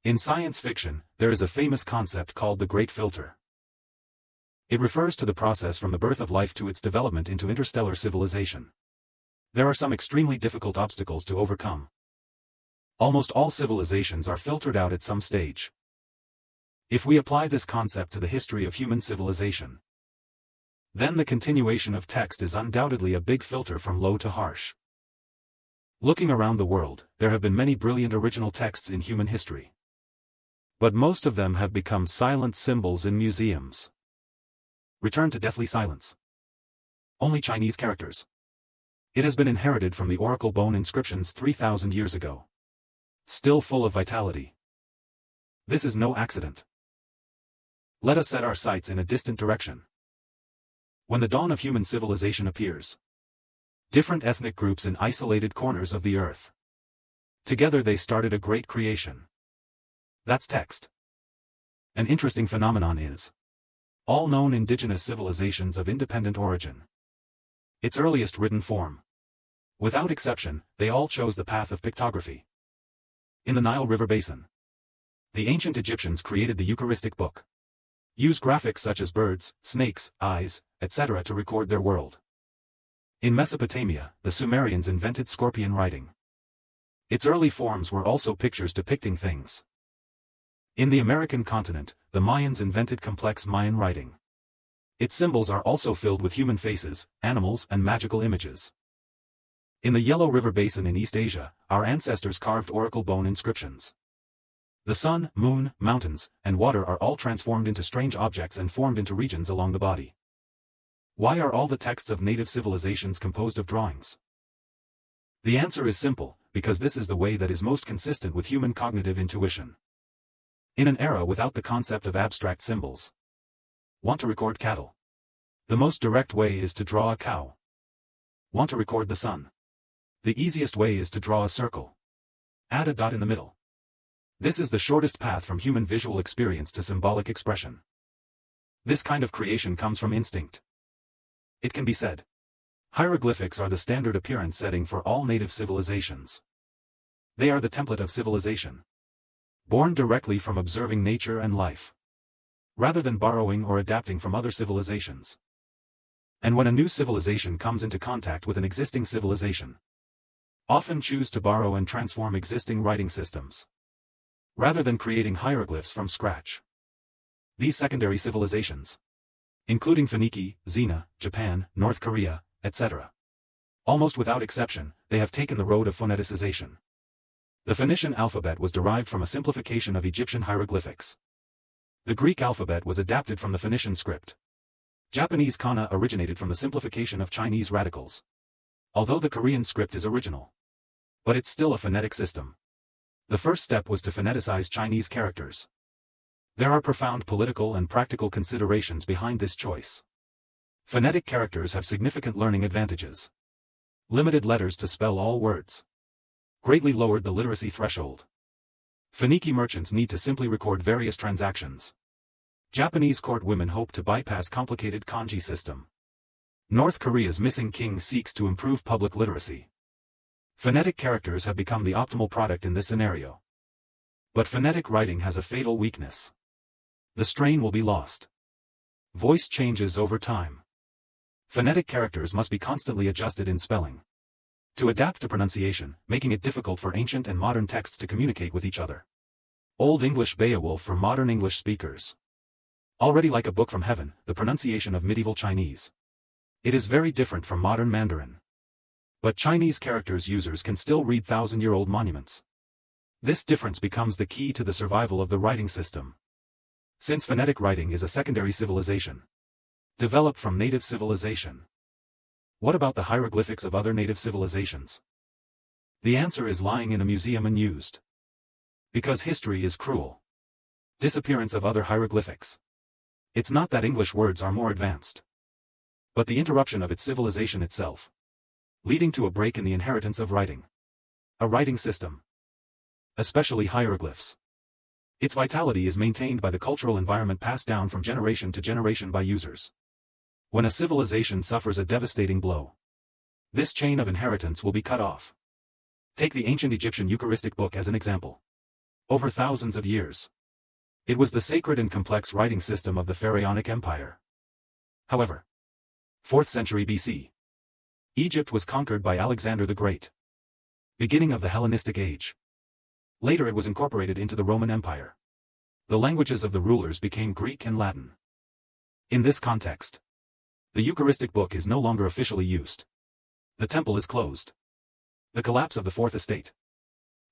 In science fiction, there is a famous concept called the Great Filter. It refers to the process from the birth of life to its development into interstellar civilization. There are some extremely difficult obstacles to overcome. Almost all civilizations are filtered out at some stage. If we apply this concept to the history of human civilization, then the continuation of text is undoubtedly a big filter from low to harsh. Looking around the world, there have been many brilliant original texts in human history. But most of them have become silent symbols in museums. Return to deathly silence. Only Chinese characters. It has been inherited from the oracle bone inscriptions 3,000 years ago. Still full of vitality. This is no accident. Let us set our sights in a distant direction. When the dawn of human civilization appears, different ethnic groups in isolated corners of the earth, together they started a great creation. That's text. An interesting phenomenon is all known indigenous civilizations of independent origin. Its earliest written form. Without exception, they all chose the path of pictography. In the Nile River Basin, the ancient Egyptians created the Eucharistic book. Used graphics such as birds, snakes, eyes, etc. to record their world. In Mesopotamia, the Sumerians invented scorpion writing. Its early forms were also pictures depicting things. In the American continent, the Mayans invented complex Mayan writing. Its symbols are also filled with human faces, animals and magical images. In the Yellow River Basin in East Asia, our ancestors carved oracle bone inscriptions. The sun, moon, mountains, and water are all transformed into strange objects and formed into regions along the body. Why are all the texts of native civilizations composed of drawings? The answer is simple, because this is the way that is most consistent with human cognitive intuition. In an era without the concept of abstract symbols. Want to record cattle? The most direct way is to draw a cow. Want to record the sun? The easiest way is to draw a circle. Add a dot in the middle. This is the shortest path from human visual experience to symbolic expression. This kind of creation comes from instinct. It can be said. Hieroglyphics are the standard appearance setting for all native civilizations. They are the template of civilization. Born directly from observing nature and life, rather than borrowing or adapting from other civilizations. And when a new civilization comes into contact with an existing civilization, often choose to borrow and transform existing writing systems, rather than creating hieroglyphs from scratch. These secondary civilizations, including Phoenician, Xena, Japan, North Korea, etc. Almost without exception, they have taken the road of phoneticization. The Phoenician alphabet was derived from a simplification of Egyptian hieroglyphics. The Greek alphabet was adapted from the Phoenician script. Japanese kana originated from the simplification of Chinese radicals. Although the Korean script is original, but it's still a phonetic system. The first step was to phoneticize Chinese characters. There are profound political and practical considerations behind this choice. Phonetic characters have significant learning advantages. Limited letters to spell all words. Greatly lowered the literacy threshold. Phoenician merchants need to simply record various transactions. Japanese court women hope to bypass complicated kanji system. North Korea's missing king seeks to improve public literacy. Phonetic characters have become the optimal product in this scenario. But phonetic writing has a fatal weakness. The strain will be lost. Voice changes over time. Phonetic characters must be constantly adjusted in spelling, to adapt to pronunciation, making it difficult for ancient and modern texts to communicate with each other. Old English Beowulf for modern English speakers. Already like a book from heaven, the pronunciation of medieval Chinese. It is very different from modern Mandarin. But Chinese characters users can still read thousand-year-old monuments. This difference becomes the key to the survival of the writing system. Since phonetic writing is a secondary civilization, developed from native civilization. What about the hieroglyphics of other native civilizations? The answer is lying in a museum unused. Because history is cruel. Disappearance of other hieroglyphics. It's not that English words are more advanced, but the interruption of its civilization itself, leading to a break in the inheritance of writing. A writing system. Especially hieroglyphs. Its vitality is maintained by the cultural environment passed down from generation to generation by users. When a civilization suffers a devastating blow, this chain of inheritance will be cut off. Take the ancient Egyptian Eucharistic book as an example. over thousands of years. It was the sacred and complex writing system of the Pharaonic Empire. However, 4th century BC. Egypt was conquered by Alexander the Great. Beginning of the Hellenistic Age. Later it was incorporated into the Roman Empire. The languages of the rulers became Greek and Latin. In this context, the Eucharistic book is no longer officially used. The temple is closed. The collapse of the Fourth Estate.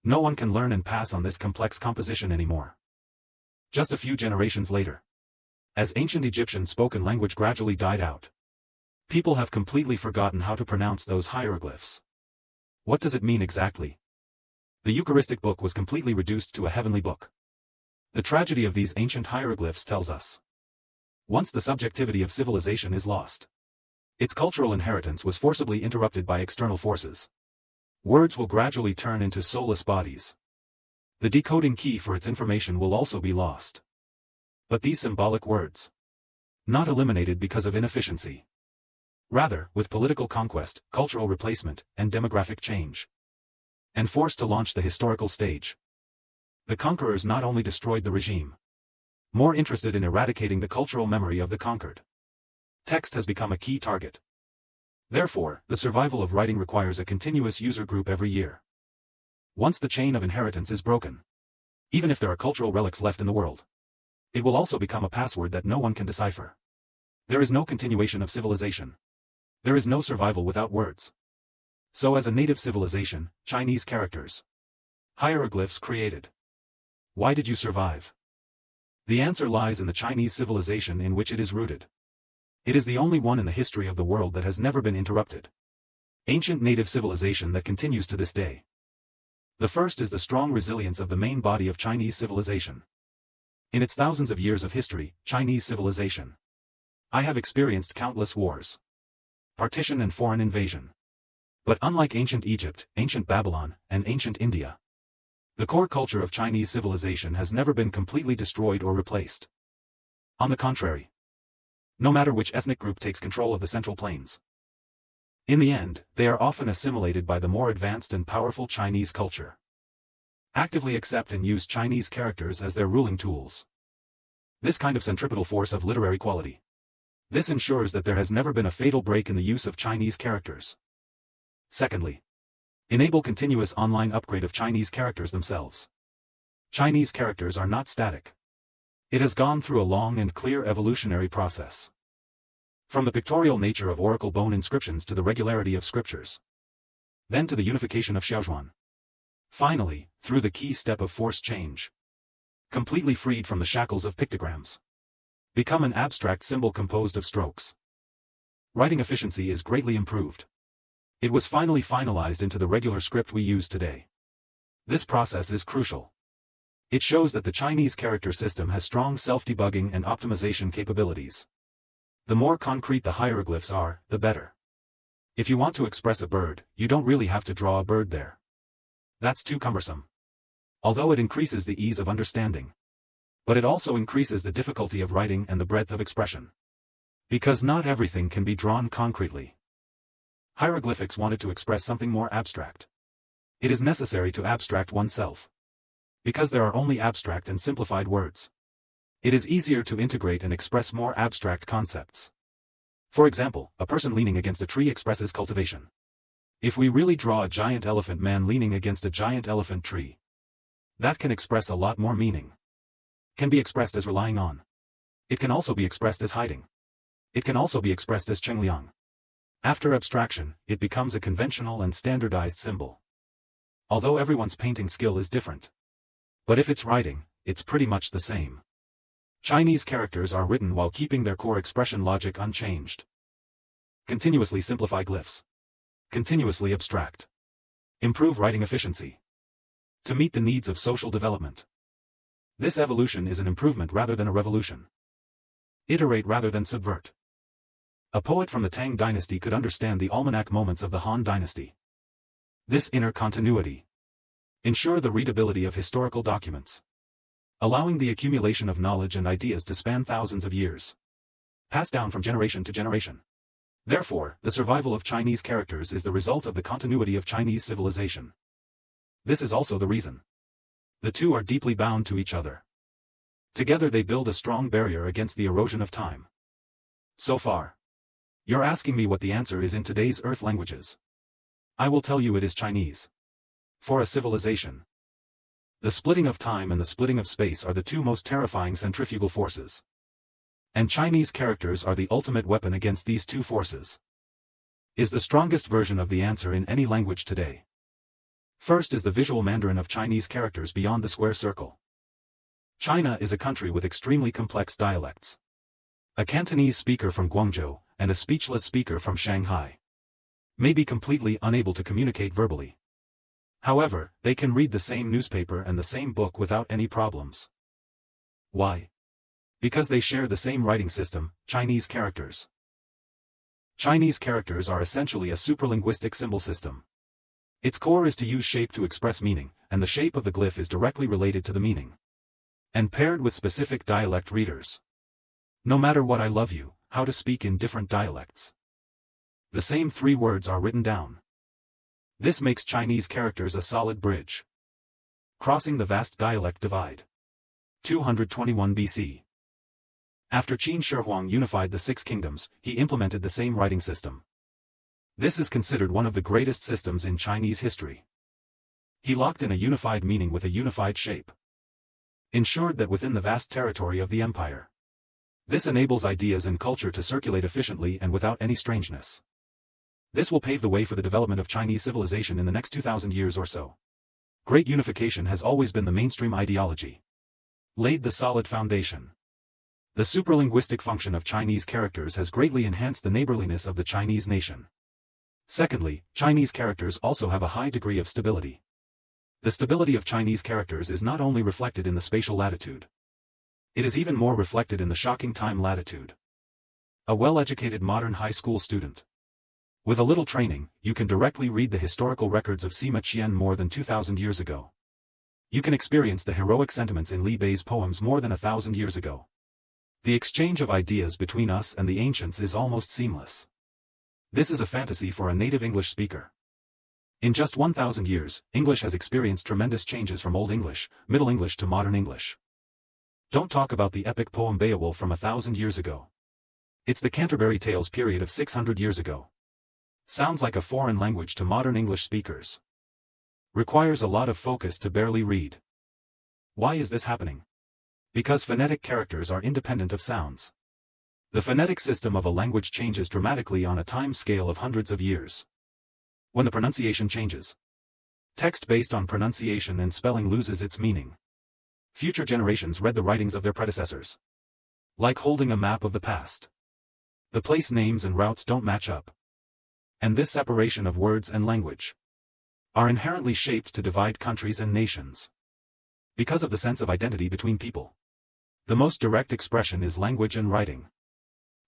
No one can learn and pass on this complex composition anymore. Just a few generations later, as ancient Egyptian spoken language gradually died out, people have completely forgotten how to pronounce those hieroglyphs. What does it mean exactly? The Eucharistic book was completely reduced to a heavenly book. The tragedy of these ancient hieroglyphs tells us. Once the subjectivity of civilization is lost, its cultural inheritance was forcibly interrupted by external forces. Words will gradually turn into soulless bodies. The decoding key for its information will also be lost. But these symbolic words, not eliminated because of inefficiency. Rather, with political conquest, cultural replacement, and demographic change, and forced to launch the historical stage. The conquerors not only destroyed the regime, more interested in eradicating the cultural memory of the conquered. Text has become a key target. Therefore, the survival of writing requires a continuous user group every year. Once the chain of inheritance is broken, even if there are cultural relics left in the world, it will also become a password that no one can decipher. There is no continuation of civilization. There is no survival without words. So as a native civilization, Chinese characters, hieroglyphs created. Why did you survive? The answer lies in the Chinese civilization in which it is rooted. It is the only one in the history of the world that has never been interrupted. Ancient native civilization that continues to this day. The first is the strong resilience of the main body of Chinese civilization. In its thousands of years of history, Chinese civilization, I have experienced countless wars, partition and foreign invasion. But unlike ancient Egypt, ancient Babylon, and ancient India, the core culture of Chinese civilization has never been completely destroyed or replaced. On the contrary, no matter which ethnic group takes control of the Central Plains, in the end, they are often assimilated by the more advanced and powerful Chinese culture. Actively accept and use Chinese characters as their ruling tools. This kind of centripetal force of literary quality. This ensures that there has never been a fatal break in the use of Chinese characters. Secondly, enable continuous online upgrade of Chinese characters themselves. Chinese characters are not static. It has gone through a long and clear evolutionary process. From the pictorial nature of oracle bone inscriptions to the regularity of scriptures. Then to the unification of Xiaozhuan. Finally, through the key step of force change. Completely freed from the shackles of pictograms. Become an abstract symbol composed of strokes. Writing efficiency is greatly improved. It was finally finalized into the regular script we use today. This process is crucial. It shows that the Chinese character system has strong self-debugging and optimization capabilities. The more concrete the hieroglyphs are, the better. If you want to express a bird, you don't really have to draw a bird there. That's too cumbersome. Although it increases the ease of understanding. But it also increases the difficulty of writing and the breadth of expression. Because not everything can be drawn concretely. Hieroglyphics wanted to express something more abstract. It is necessary to abstract oneself. Because there are only abstract and simplified words. It is easier to integrate and express more abstract concepts. For example, a person leaning against a tree expresses cultivation. If we really draw a giant elephant man leaning against a giant elephant tree, that can express a lot more meaning. Can be expressed as relying on. It can also be expressed as hiding. It can also be expressed as Chengliang. After abstraction, it becomes a conventional and standardized symbol. Although everyone's painting skill is different. But if it's writing, it's pretty much the same. Chinese characters are written while keeping their core expression logic unchanged. Continuously simplify glyphs. Continuously abstract. Improve writing efficiency. To meet the needs of social development. This evolution is an improvement rather than a revolution. Iterate rather than subvert. A poet from the Tang dynasty could understand the almanac moments of the Han dynasty. This inner continuity. Ensure the readability of historical documents. Allowing the accumulation of knowledge and ideas to span thousands of years. Passed down from generation to generation. Therefore, the survival of Chinese characters is the result of the continuity of Chinese civilization. This is also the reason The two are deeply bound to each other. Together they build a strong barrier against the erosion of time. So far, you're asking me what the answer is in today's Earth languages. I will tell you it is Chinese. For a civilization, the splitting of time and the splitting of space are the two most terrifying centrifugal forces. And Chinese characters are the ultimate weapon against these two forces. Is the strongest version of the answer in any language today. First is the visual Mandarin of Chinese characters beyond the square circle. China is a country with extremely complex dialects. A Cantonese speaker from Guangzhou, and a speechless speaker from Shanghai, may be completely unable to communicate verbally. However, they can read the same newspaper and the same book without any problems. Why? Because they share the same writing system, Chinese characters. Chinese characters are essentially a supralinguistic symbol system. Its core is to use shape to express meaning, and the shape of the glyph is directly related to the meaning. And paired with specific dialect readers. No matter what I love you, how to speak in different dialects. The same three words are written down. This makes Chinese characters a solid bridge. Crossing the vast dialect divide. 221 BC. After Qin Shi Huang unified the six kingdoms, he implemented the same writing system. This is considered one of the greatest systems in Chinese history. He locked in a unified meaning with a unified shape. Ensured that within the vast territory of the empire. This enables ideas and culture to circulate efficiently and without any strangeness. This will pave the way for the development of Chinese civilization in the next 2,000 years or so. Great unification has always been the mainstream ideology. Laid the solid foundation. The supralinguistic function of Chinese characters has greatly enhanced the neighborliness of the Chinese nation. Secondly, Chinese characters also have a high degree of stability. The stability of Chinese characters is not only reflected in the spatial latitude. It is even more reflected in the shocking time latitude. A well-educated modern high school student. With a little training, you can directly read the historical records of Sima Qian more than 2,000 years ago. You can experience the heroic sentiments in Li Bei's poems more than 1,000 years ago. The exchange of ideas between us and the ancients is almost seamless. This is a fantasy for a native English speaker. In just 1,000 years, English has experienced tremendous changes from Old English, Middle English to Modern English. Don't talk about the epic poem Beowulf from 1,000 years ago. It's the Canterbury Tales period of 600 years ago. Sounds like a foreign language to modern English speakers. Requires a lot of focus to barely read. Why is this happening? Because phonetic characters are independent of sounds. The phonetic system of a language changes dramatically on a time scale of hundreds of years. When the pronunciation changes, text based on pronunciation and spelling loses its meaning. Future generations read the writings of their predecessors. Like holding a map of the past. The place names and routes don't match up. And this separation of words and language are inherently shaped to divide countries and nations. Because of the sense of identity between people. The most direct expression is language and writing.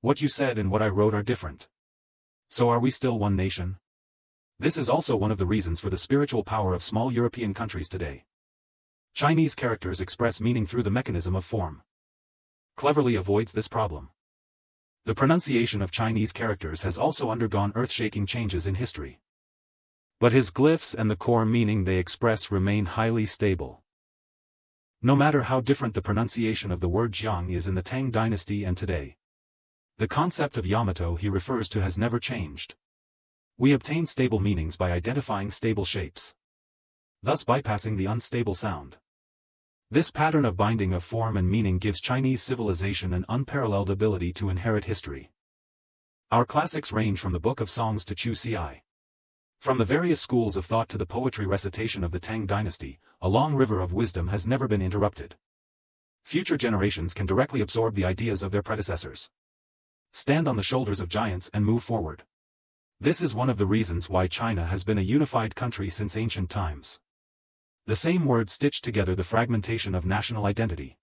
What you said and what I wrote are different. So are we still one nation? This is also one of the reasons for the spiritual power of small European countries today. Chinese characters express meaning through the mechanism of form. Cleverly avoids this problem. The pronunciation of Chinese characters has also undergone earth-shaking changes in history. But his glyphs and the core meaning they express remain highly stable. No matter how different the pronunciation of the word Jiang is in the Tang dynasty and today. The concept of Yamato he refers to has never changed. We obtain stable meanings by identifying stable shapes. Thus bypassing the unstable sound. This pattern of binding of form and meaning gives Chinese civilization an unparalleled ability to inherit history. Our classics range from the Book of Songs to Chu Ci. From the various schools of thought to the poetry recitation of the Tang dynasty, a long river of wisdom has never been interrupted. Future generations can directly absorb the ideas of their predecessors. Stand on the shoulders of giants and move forward. This is one of the reasons why China has been a unified country since ancient times. The same word stitched together the fragmentation of national identity.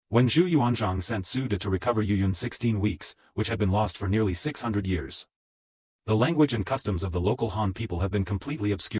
When Zhu Yuanzhang sent Su De to recover Yuyun 16 weeks, which had been lost for nearly 600 years. The language and customs of the local Han people have been completely obscured.